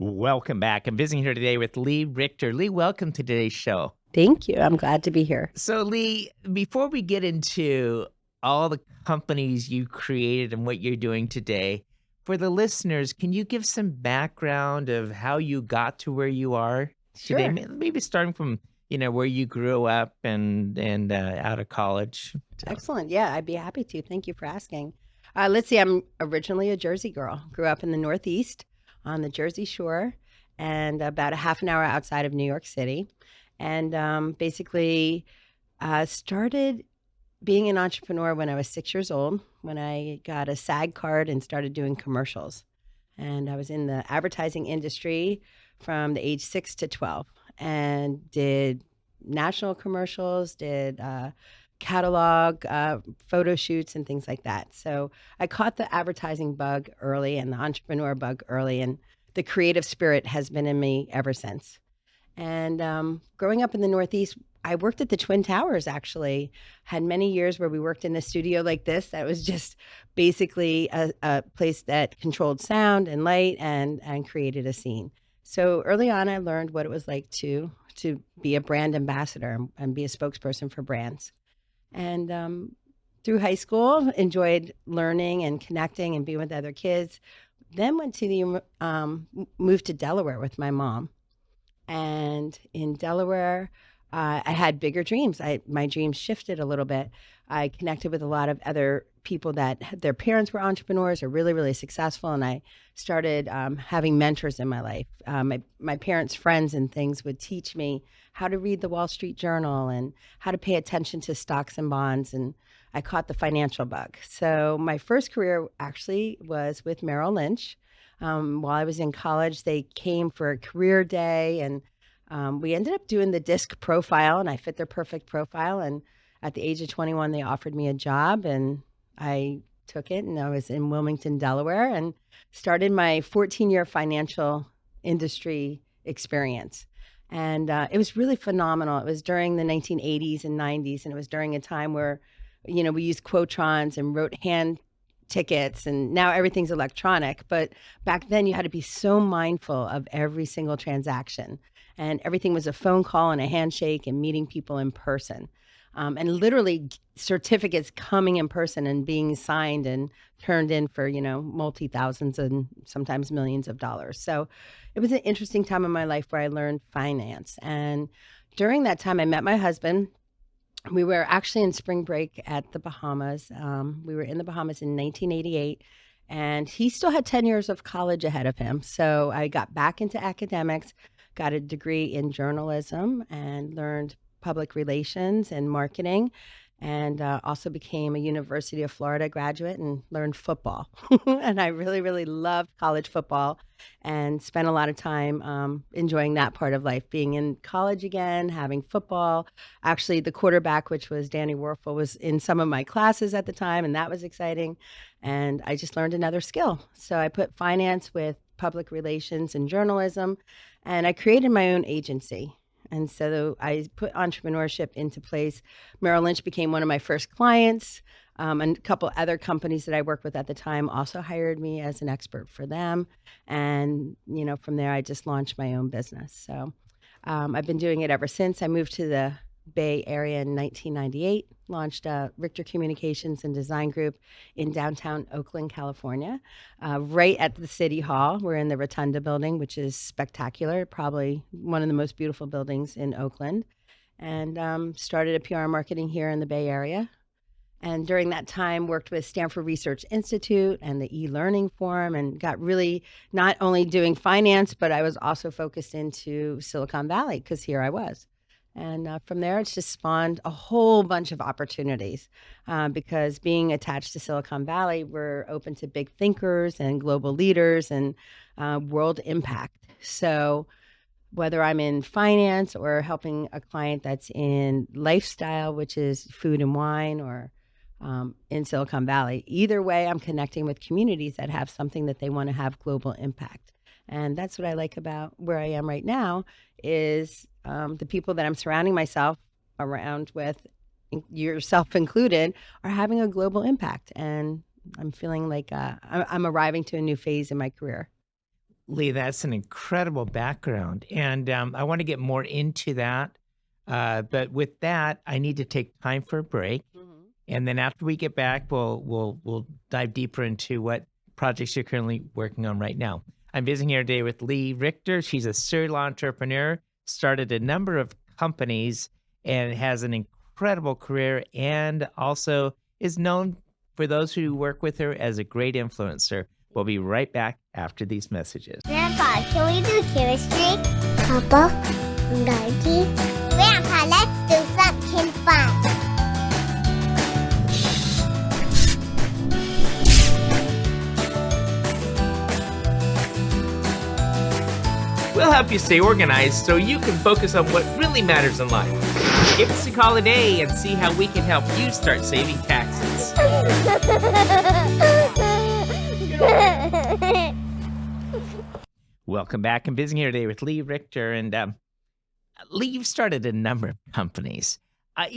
Welcome back. I'm visiting here today with Lee Richter. Lee, welcome to today's show. Thank you. I'm glad to be here. So, Lee, before we get into all the companies you created and what you're doing today, for the listeners, can you give some background of how you got to where you are today? Sure. Maybe starting from, where you grew up and out of college. Excellent. Yeah, I'd be happy to. Thank you for asking. Let's see. I'm originally a Jersey girl. Grew up in the Northeast on the Jersey Shore and about a half an hour outside of New York City. And basically started being an entrepreneur when I was 6 years old, when I got a SAG card and started doing commercials. And I was in the advertising industry from the age 6 to 12 and did national commercials, did catalog, photo shoots, and things like that. So I caught the advertising bug early and the entrepreneur bug early, and the creative spirit has been in me ever since. And growing up in the Northeast, I worked at the Twin Towers, actually. Had many years where we worked in a studio like this that was just basically a place that controlled sound and light and created a scene. So early on, I learned what it was like to be a brand ambassador and be a spokesperson for brands. And through high school, enjoyed learning and connecting and being with other kids. Then went to moved to Delaware with my mom. And in Delaware, I had bigger dreams. My dreams shifted a little bit. I connected with a lot of other people that their parents were entrepreneurs or really, really successful. And I started having mentors in my life. My parents' friends and things would teach me how to read the Wall Street Journal and how to pay attention to stocks and bonds. And I caught the financial bug. So my first career actually was with Merrill Lynch. While I was in college, they came for a career day, and we ended up doing the DISC profile, and I fit their perfect profile. And at the age of 21, they offered me a job, and I took it, and I was in Wilmington, Delaware, and started my 14-year financial industry experience. And it was really phenomenal. It was during the 1980s and 90s, and it was during a time where, we used Quotrons and wrote hand tickets, and now everything's electronic. But back then you had to be so mindful of every single transaction, and everything was a phone call and a handshake and meeting people in person. And literally certificates coming in person and being signed and turned in for, multi-thousands and sometimes millions of dollars. So it was an interesting time in my life where I learned finance. And during that time, I met my husband. We were actually in spring break at the Bahamas. We were in the Bahamas in 1988, and he still had 10 years of college ahead of him. So I got back into academics, got a degree in journalism, and learned public relations and marketing, and also became a University of Florida graduate and learned football. And I really, really loved college football and spent a lot of time enjoying that part of life, being in college again, having football. Actually, the quarterback, which was Danny Werfel, was in some of my classes at the time, and that was exciting. And I just learned another skill. So I put finance with public relations and journalism, and I created my own agency. And so I put entrepreneurship into place. Merrill Lynch became one of my first clients. And a couple other companies that I worked with at the time also hired me as an expert for them. And, from there, I just launched my own business. So I've been doing it ever since. I moved to the Bay Area in 1998, launched Richter Communications and Design Group in downtown Oakland, California, right at the City Hall. We're in the Rotunda building, which is spectacular, probably one of the most beautiful buildings in Oakland, and started a PR marketing here in the Bay Area. And during that time, worked with Stanford Research Institute and the e-learning forum, and got really not only doing finance, but I was also focused into Silicon Valley because here I was. And from there, it's just spawned a whole bunch of opportunities because being attached to Silicon Valley, we're open to big thinkers and global leaders and world impact. So whether I'm in finance or helping a client that's in lifestyle, which is food and wine, or in Silicon Valley, either way, I'm connecting with communities that have something that they want to have global impact. And that's what I like about where I am right now is the people that I'm surrounding myself around with, yourself included, are having a global impact. And I'm feeling like I'm arriving to a new phase in my career. Lee, that's an incredible background, and I want to get more into that. But with that, I need to take time for a break, Mhm. and then after we get back, we'll dive deeper into what projects you're currently working on right now. I'm visiting here today with Lee Richter. She's a serial entrepreneur, started a number of companies, and has an incredible career, and also is known for those who work with her as a great influencer. We'll be right back after these messages. Grandpa, can we do chemistry? Papa, Daddy. Grandpa, let's do something fun. We'll help you stay organized so you can focus on what really matters in life. Give us a call today and see how we can help you start saving taxes. Welcome back. I'm visiting here today with Lee Richter. And Lee, you've started a number of companies. A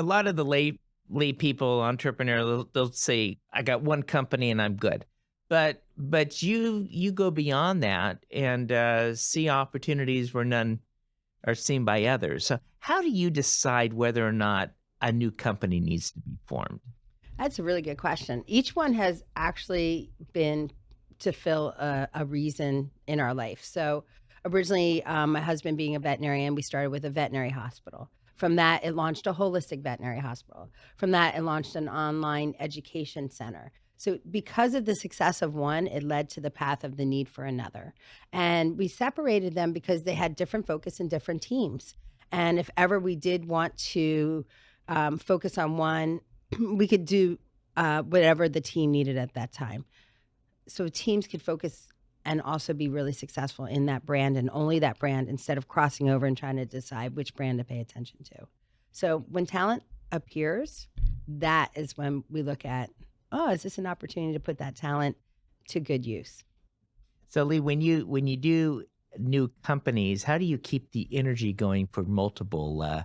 lot of the lay people, entrepreneur, they'll say, I got one company and I'm good. But you go beyond that and see opportunities where none are seen by others. So how do you decide whether or not a new company needs to be formed? That's a really good question. Each one has actually been to fill a reason in our life. So originally, my husband being a veterinarian, we started with a veterinary hospital. From that, it launched a holistic veterinary hospital. From that, it launched an online education center. So because of the success of one, it led to the path of the need for another. And we separated them because they had different focus and different teams. And if ever we did want to focus on one, we could do whatever the team needed at that time. So teams could focus and also be really successful in that brand and only that brand instead of crossing over and trying to decide which brand to pay attention to. So when talent appears, that is when we look at, oh, is this an opportunity to put that talent to good use? So Lee, when you do new companies, how do you keep the energy going for multiple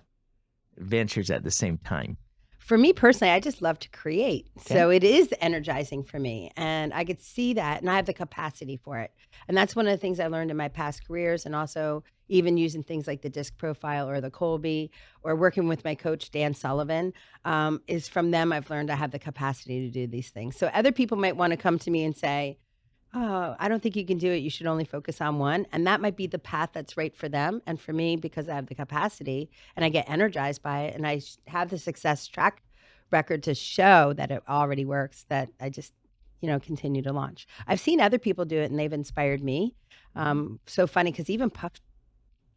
ventures at the same time? For me personally, I just love to create. Okay. So it is energizing for me. And I could see that and I have the capacity for it. And that's one of the things I learned in my past careers and also even using things like the disc profile or the Colby or working with my coach, Dan Sullivan, is from them I've learned I have the capacity to do these things. So other people might want to come to me and say, oh, I don't think you can do it. You should only focus on one. And that might be the path that's right for them. And for me, because I have the capacity and I get energized by it and I have the success track record to show that it already works, that I just, continue to launch. I've seen other people do it and they've inspired me. So funny because even Puff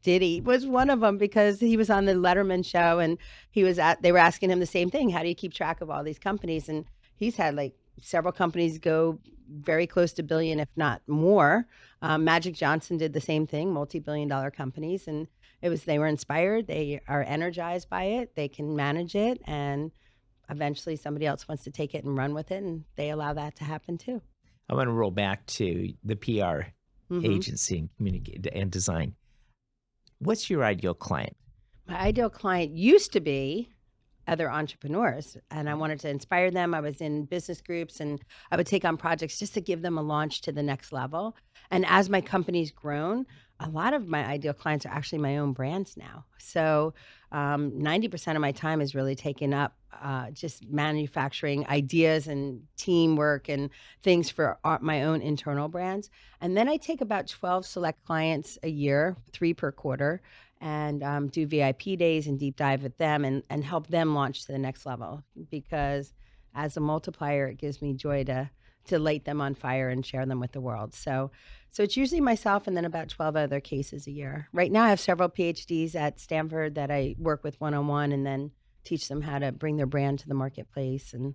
Diddy was one of them because he was on the Letterman show and they were asking him the same thing. How do you keep track of all these companies? And he's had like several companies go very close to billion, if not more. Magic Johnson did the same thing, multi-billion-dollar companies. And they were inspired. They are energized by it. They can manage it. And eventually somebody else wants to take it and run with it. And they allow that to happen too. I want to roll back to the PR Mhm. agency and communicate and design. What's your ideal client? My ideal client used to be other entrepreneurs and I wanted to inspire them. I was in business groups and I would take on projects just to give them a launch to the next level. And as my company's grown, a lot of my ideal clients are actually my own brands now. So 90% of my time is really taken up just manufacturing ideas and teamwork and things for my own internal brands. And then I take about 12 select clients a year, 3 per quarter, and do VIP days and deep dive with them and help them launch to the next level. Because as a multiplier, it gives me joy to light them on fire and share them with the world. So it's usually myself and then about 12 other cases a year. Right now, I have several PhDs at Stanford that I work with one-on-one and then teach them how to bring their brand to the marketplace and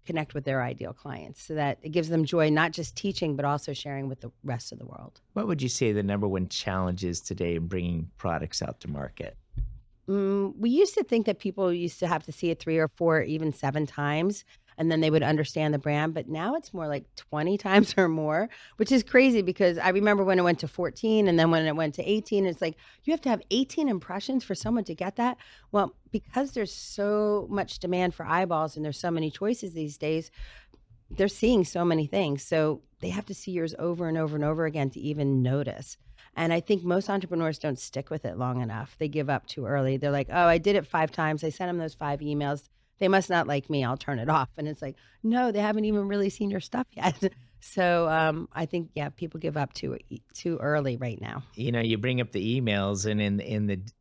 connect with their ideal clients so that it gives them joy, not just teaching, but also sharing with the rest of the world. What would you say the number one challenge is today in bringing products out to market? We used to think that people used to have to see it 3 or 4, even 7 times, and then they would understand the brand. But now it's more like 20 times or more, which is crazy because I remember when it went to 14 and then when it went to 18, it's like you have to have 18 impressions for someone to get that. Well, because there's so much demand for eyeballs and there's so many choices these days, they're seeing so many things. So they have to see yours over and over and over again to even notice. And I think most entrepreneurs don't stick with it long enough. They give up too early. They're like, oh, I did it 5 times. I sent them those 5 emails. They must not like me. I'll turn it off. And it's like, no, they haven't even really seen your stuff yet. So I think, people give up too early right now. You bring up the emails, and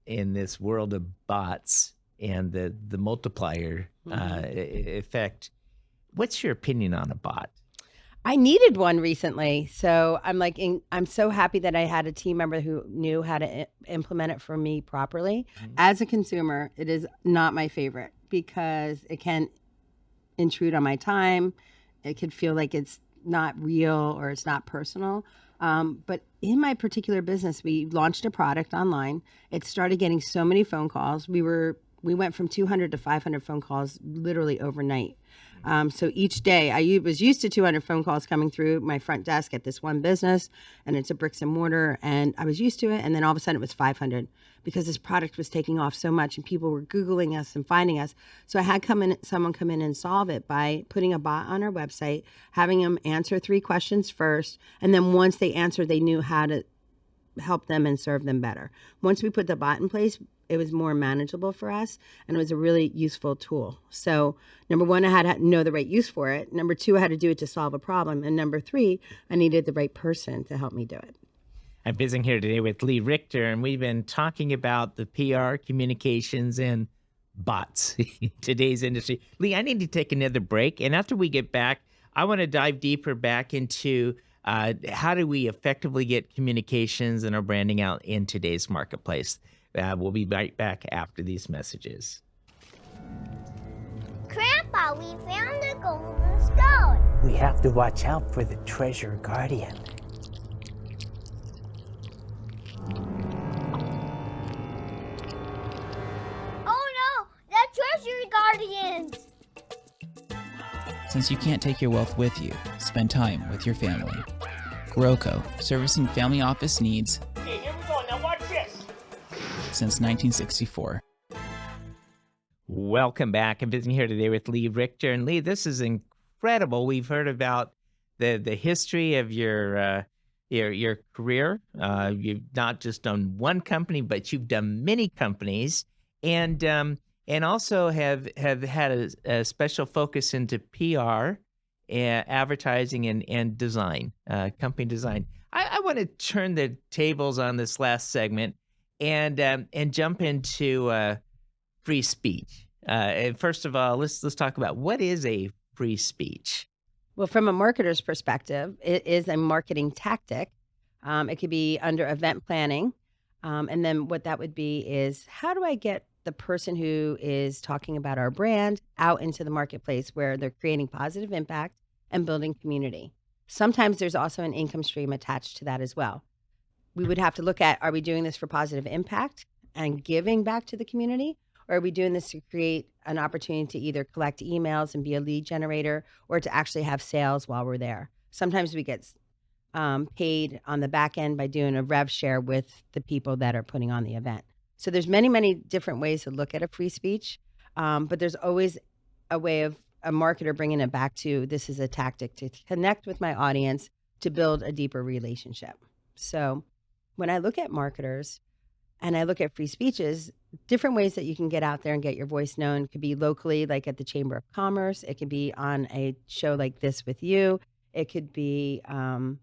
in this world of bots and the multiplier effect, what's your opinion on a bot? I needed one recently. So I'm so happy that I had a team member who knew how to implement it for me properly. As a consumer, it is not my favorite because it can intrude on my time. It could feel like it's not real or it's not personal. But in my particular business, we launched a product online. It started getting so many phone calls. We went from 200 to 500 phone calls literally overnight. So each day, I was used to 200 phone calls coming through my front desk at this one business, and it's a bricks and mortar, and I was used to it. And then all of a sudden it was 500 because this product was taking off so much and people were Googling us and finding us. So I had someone come in and solve it by putting a bot on our website, having them answer 3 questions first. And then once they answered, they knew how to help them and serve them better. Once we put the bot in place, it was more manageable for us, and it was a really useful tool. So number 1, I had to know the right use for it. Number 2, I had to do it to solve a problem. And number 3, I needed the right person to help me do it. I'm visiting here today with Lee Richter, and we've been talking about the PR, communications, and bots in today's industry. Lee, I need to take another break, and after we get back, I want to dive deeper back into how do we effectively get communications and our branding out in today's marketplace. We'll be right back after these messages. Grandpa, we found the golden stone. We have to watch out for the treasure guardian. Oh no, the treasure guardians! Since you can't take your wealth with you, spend time with your family. Groco, servicing family office needs. Hey, here we go. Now watch this. Since 1964. Welcome back. I'm visiting here today with Lee Richter. And Lee, this is incredible. We've heard about the history of your career. You've not just done one company, but you've done many companies, and also have had a special focus into PR, advertising, and design, company design. I want to turn the tables on this last segment and jump into free speech. And first of all, let's talk about what is a free speech. Well, from a marketer's perspective, it is a marketing tactic. It could be under event planning. And then what that would be is, how do I get the person who is talking about our brand out into the marketplace where they're creating positive impact and building community? Sometimes there's also an income stream attached to that as well. We would have to look at, are we doing this for positive impact and giving back to the community? Or are we doing this to create an opportunity to either collect emails and be a lead generator, or to actually have sales while we're there? Sometimes we get paid on the back end by doing a rev share with the people that are putting on the event. So there's many, many different ways to look at a free speech, but there's always a way of a marketer bringing it back to, this is a tactic to connect with my audience, to build a deeper relationship. So when I look at marketers and I look at free speeches, different ways that you can get out there and get your voice known could be locally, like at the Chamber of Commerce. It could be on a show like this with you. It could be on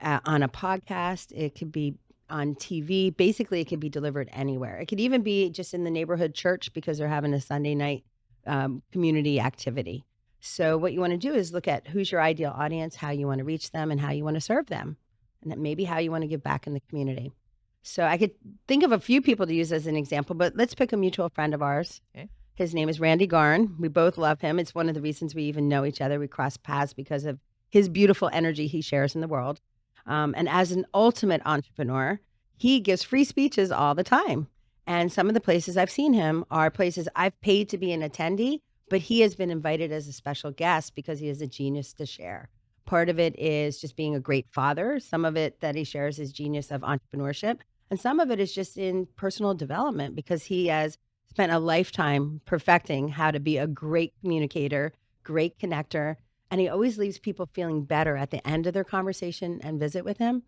a podcast. It could be on TV. Basically, it could be delivered anywhere. It could even be just in the neighborhood church because they're having a Sunday night community activity. So what you want to do is look at who's your ideal audience, how you want to reach them, and how you want to serve them, and then maybe how you want to give back in the community. So I could think of a few people to use as an example, but let's pick a mutual friend of ours. Okay. His name is Randy Garn. We both love him. It's one of the reasons we even know each other. We cross paths because of his beautiful energy he shares in the world. And as an ultimate entrepreneur, he gives free speeches all the time. And some of the places I've seen him are places I've paid to be an attendee, but he has been invited as a special guest because he has a genius to share. Part of it is just being a great father. Some of it that he shares is genius of entrepreneurship. And some of it is just in personal development because he has spent a lifetime perfecting how to be a great communicator, great connector, And he always leaves people feeling better at the end of their conversation and visit with him.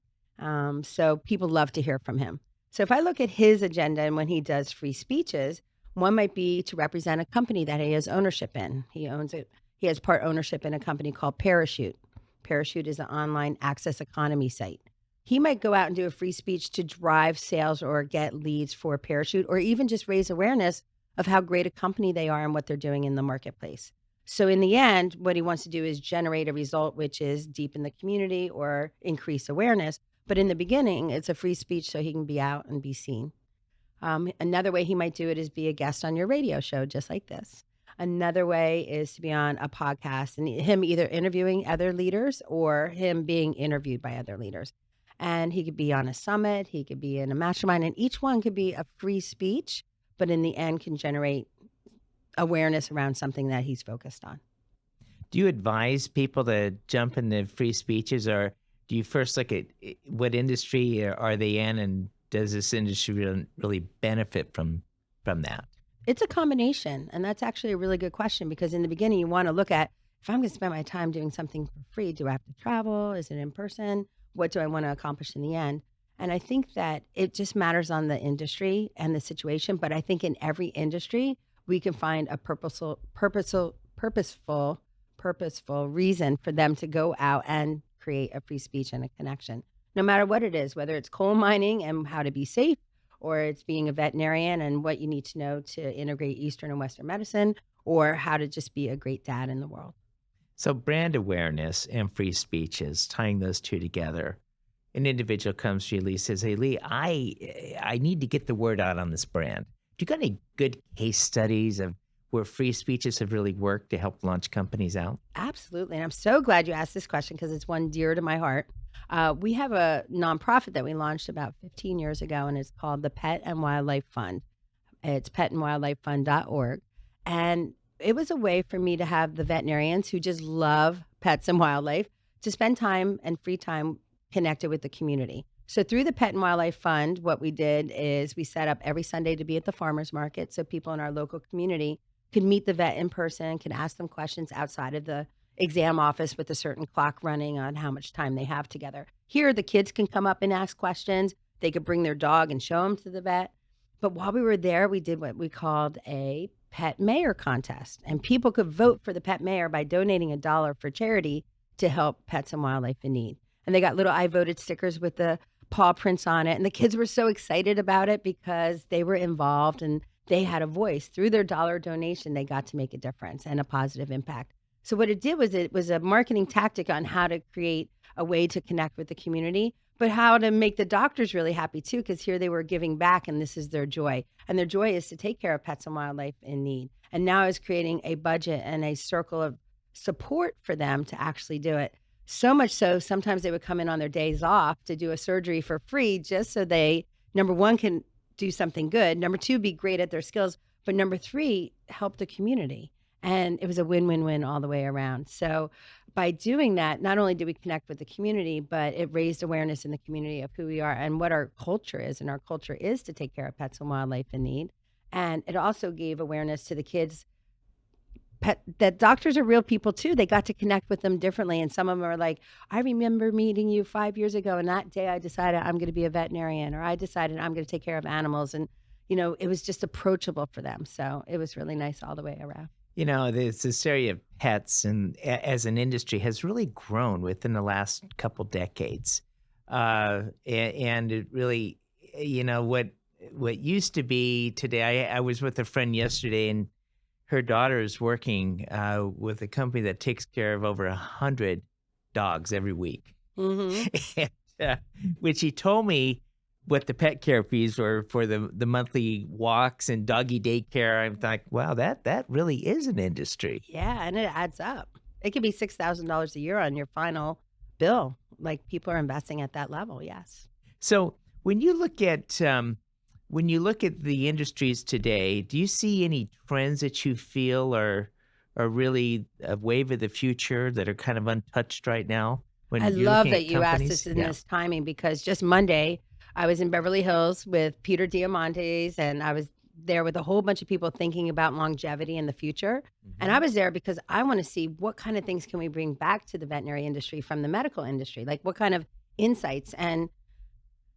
So people love to hear from him. So if I look at his agenda and when he does free speeches, one might be to represent a company that he has ownership in. He owns it. He has part ownership in a company called Parachute. Parachute is an online access economy site. He might go out and do a free speech to drive sales or get leads for Parachute, or even just raise awareness of how great a company they are and what they're doing in the marketplace. So in the end, what he wants to do is generate a result, which is deepen the community or increase awareness. But in the beginning, it's a free speech so he can be out and be seen. Another way he might do it is be a guest on your radio show, just like this. Another way is to be on a podcast and him either interviewing other leaders or him being interviewed by other leaders. And he could be on a summit, he could be in a mastermind, and each one could be a free speech, but in the end can generate awareness around something that he's focused on. Do you advise people to jump in the free speeches, or do you first look at what industry are they in, and does this industry really benefit from that? It's a combination. And that's actually a really good question, because in the beginning, you want to look at, if I'm going to spend my time doing something for free, do I have to travel? Is it in person? What do I want to accomplish in the end? And I think that it just matters on the industry and the situation. But I think in every industry, we can find a purposeful reason for them to go out and create a free speech and a connection, no matter what it is, whether it's coal mining and how to be safe, or it's being a veterinarian and what you need to know to integrate Eastern and Western medicine, or how to just be a great dad in the world. So brand awareness and free speeches, tying those two together. An individual comes to you, Lee, says, hey, Lee, I need to get the word out on this brand. Do you got any good case studies of where free speeches have really worked to help launch companies out? Absolutely. And I'm so glad you asked this question, because it's one dear to my heart. We have a nonprofit that we launched about 15 years ago, and it's called the Pet and Wildlife Fund. It's petandwildlifefund.org. And it was a way for me to have the veterinarians who just love pets and wildlife to spend time and free time connected with the community. So through the Pet and Wildlife Fund, what we did is we set up every Sunday to be at the farmers market, so people in our local community could meet the vet in person, could ask them questions outside of the exam office with a certain clock running on how much time they have together. Here, the kids can come up and ask questions. They could bring their dog and show them to the vet. But while we were there, we did what we called a pet mayor contest. And people could vote for the pet mayor by donating $1 for charity to help pets and wildlife in need. And they got little I voted stickers with the paw prints on it. And the kids were so excited about it because they were involved and they had a voice. Through their $1 donation, they got to make a difference and a positive impact. So what it was a marketing tactic on how to create a way to connect with the community, but how to make the doctors really happy too, because here they were giving back and this is their joy. And their joy is to take care of pets and wildlife in need. And now is creating a budget and a circle of support for them to actually do it. So much so, sometimes they would come in on their days off to do a surgery for free, just so they, number one, can do something good. Number two, be great at their skills. But number three, help the community. And it was a win-win-win all the way around. So by doing that, not only did we connect with the community, but it raised awareness in the community of who we are and what our culture is. And our culture is to take care of pets and wildlife in need. And it also gave awareness to the kids that doctors are real people too. They got to connect with them differently. And some of them are like, I remember meeting you 5 years ago, and that day I decided I'm going to be a veterinarian, or I decided I'm going to take care of animals. And, you know, it was just approachable for them. So it was really nice all the way around. You know, this area of pets and as an industry has really grown within the last couple decades. And it really, you know, what used to be today, I was with a friend yesterday, and her daughter is working with a company that takes care of over 100 dogs every week. Mm-hmm. And, when she told me what the pet care fees were for the monthly walks and doggy daycare, I'm like, wow, that really is an industry. Yeah, and it adds up. It could be $6,000 a year on your final bill. Like, people are investing at that level, yes. So when you look at the industries today, do you see any trends that you feel are really a wave of the future that are kind of untouched right now? I love that you asked this in this timing, because just Monday, I was in Beverly Hills with Peter Diamandis, and I was there with a whole bunch of people thinking about longevity in the future. And I was there because I want to see what kind of things can we bring back to the veterinary industry from the medical industry, like what kind of insights. And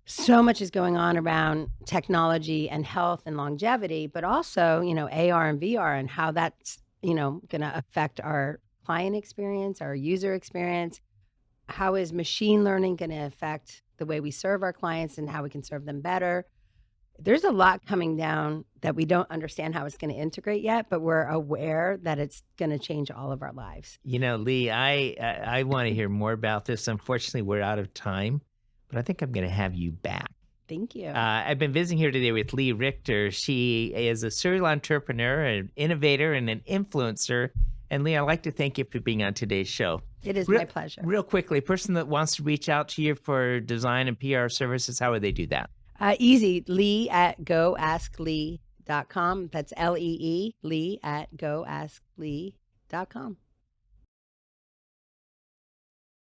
so much is going on around technology and health and longevity, but also, AR and VR and how that's, going to affect our client experience, our user experience. How is machine learning going to affect the way we serve our clients and how we can serve them better? There's a lot coming down that we don't understand how it's going to integrate yet, but we're aware that it's going to change all of our lives. Lee, I want to hear more about this. Unfortunately, we're out of time, but I think I'm going to have you back. Thank you. I've been visiting here today with Lee Richter. She is a serial entrepreneur, an innovator, and an influencer. And Lee, I'd like to thank you for being on today's show. It is my pleasure. Real quickly, a person that wants to reach out to you for design and PR services, how would they do that? Easy. Lee at goasklee.com. That's Lee at goasklee.com.